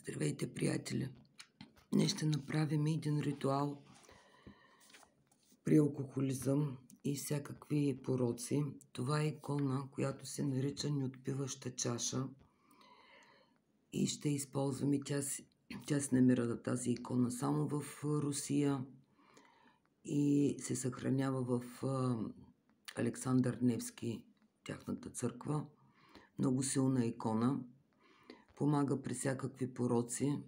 Здравейте, приятели! Днес ще направим един ритуал при алкохолизъм и всякакви пороци. Това е икона, която се нарича неотпиваща чаша и ще използваме. Тя се намира тази икона само в Русия и се съхранява в Александър Невски, тяхната църква. Много силна икона. Помага при всякакви пороци,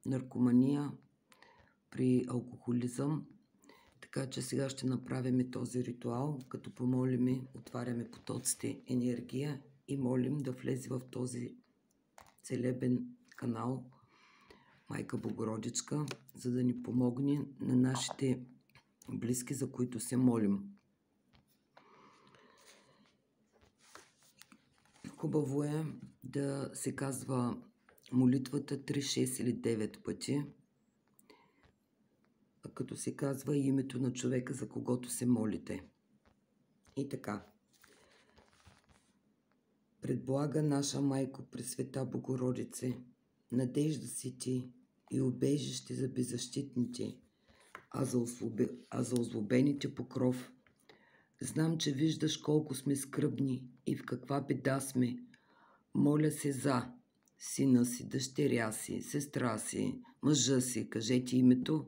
наркомания, при алкохолизъм. Така че сега ще направим този ритуал, като помолим, отваряме потоците енергия и молим да влезе в този целебен канал Майка Богородичка, за да ни помогне на нашите близки, за които се молим. Хубаво е да се казва молитвата 3, 6 или 9 пъти, като се казва името на човека, за когото се молите. И така. Предблага наша Майко Пресвета Богородице, надежда си ти и убежище за беззащитните, а за озлобените покров. Знам, че виждаш колко сме скръбни и в каква беда сме. Моля се за сина си, дъщеря си, сестра си, мъжа си, кажете името.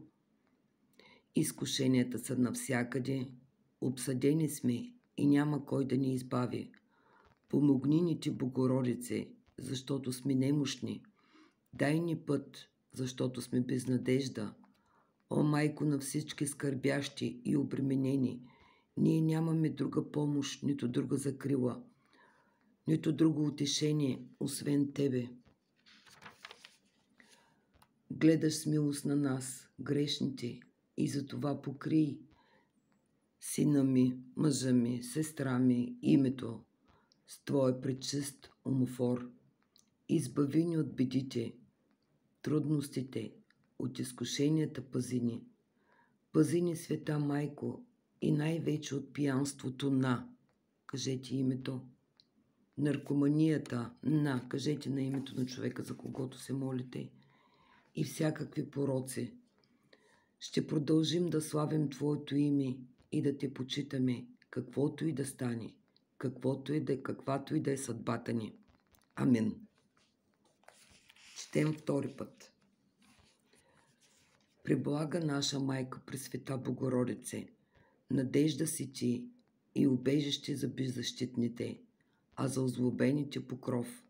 Изкушенията са навсякъде, обсъдени сме и няма кой да ни избави. Помогни ни ти, Богородице, защото сме немощни. Дай ни път, защото сме без надежда. О, Майко на всички скърбящи и обременени, ние нямаме друга помощ, нито друга закрила, нито друго утешение, освен Тебе. Гледаш с милост на нас, грешните, и затова покрий сина ми, мъжа ми, сестра ми, името с Твоя пречист омофор. Избави ни от бедите, трудностите, от изкушенията пази ни. Пази ни, света Майко, и най-вече от пиянството кажете името, наркоманията кажете на името на човека, за когото се молите, и всякакви пороци. Ще продължим да славим Твоето име и да Те почитаме, каквото и да стане, каквато и да е съдбата ни. Амин. Четем втори път. Преблага наша Майка Пресвета Богородице, надежда си ти и убежище за беззащитните, а за озлобените покров.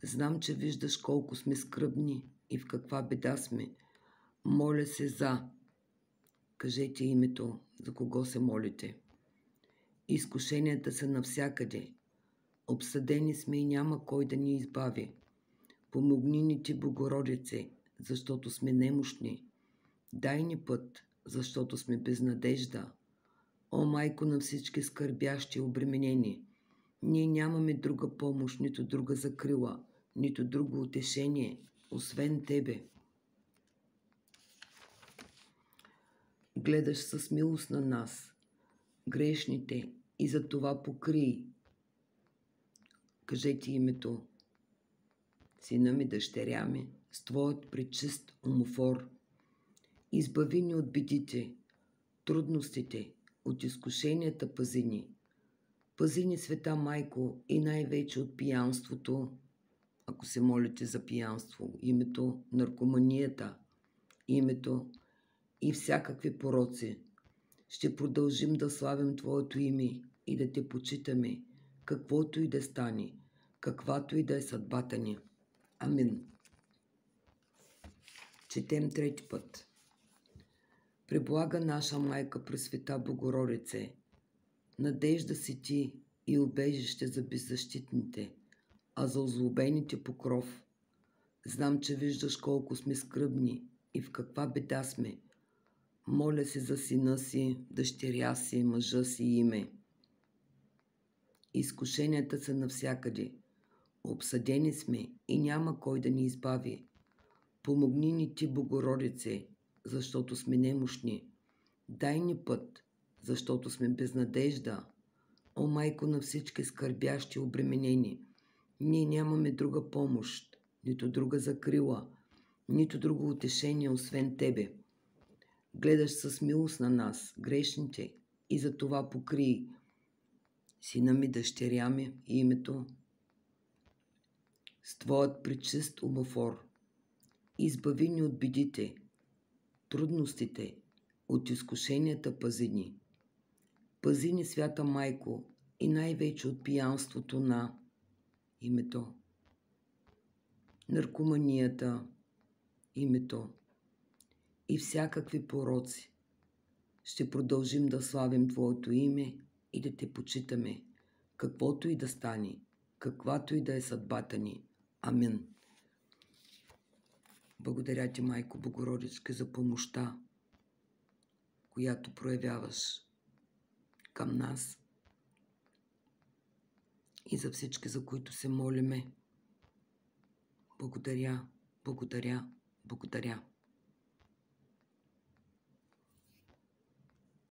Знам, че виждаш колко сме скръбни и в каква беда сме. Моля се за, кажете името, за кого се молите. Изкушенията са навсякъде, обсъдени сме и няма кой да ни избави. Помогни ни ти, Богородице, защото сме немощни. Дай ни път, защото сме без надежда. О, Майко на всички скърбящи и обременени, ние нямаме друга помощ, нито друга закрила, нито друго утешение, освен Тебе. Гледаш с милост на нас, грешните, и за това покрий, кажете името, сина ми, дъщеря ми, с Твоят пречист омофор. Избави ни от бедите, трудностите, от изкушенията пази ни. Пази ни, света Майко, и най-вече от пиянството, ако се молите за пиянство, името, наркоманията, името и всякакви пороци. Ще продължим да славим Твоето име и да Те почитаме, каквото и да стане, каквато и да е съдбата ни. Амин. Четем трети път. Преблага наша Майка Пресвета Богородице, надежда си ти и убежище за беззащитните, а за озлобените покров. Знам, че виждаш колко сме скръбни и в каква беда сме. Моля се за сина си, дъщеря си, мъжа си име. Изкушенията са навсякъде, обсъдени сме и няма кой да ни избави. Помогни ни ти, Богородице, защото сме немощни. Дай ни път, защото сме без надежда. О, Майко на всички скърбящи и обременени, ние нямаме друга помощ, нито друга закрила, нито друго утешение, освен Тебе. Гледаш с милост на нас, грешните, и за това покрий сина ми, дъщеря ми и името с Твоят пречист омофор. Избави ни от бедите, трудностите, от изкушенията пази ни. Пази ни, свята майко, и най-вече от пиянството на името, наркоманията, името и всякакви пороци. Ще продължим да славим Твоето име и да Те почитаме, каквото и да стане, каквато и да е съдбата ни. Амин. Благодаря Ти, Майко Богородичка, за помощта, която проявяваш към нас и за всички, за които се молиме. Благодаря, благодаря, благодаря.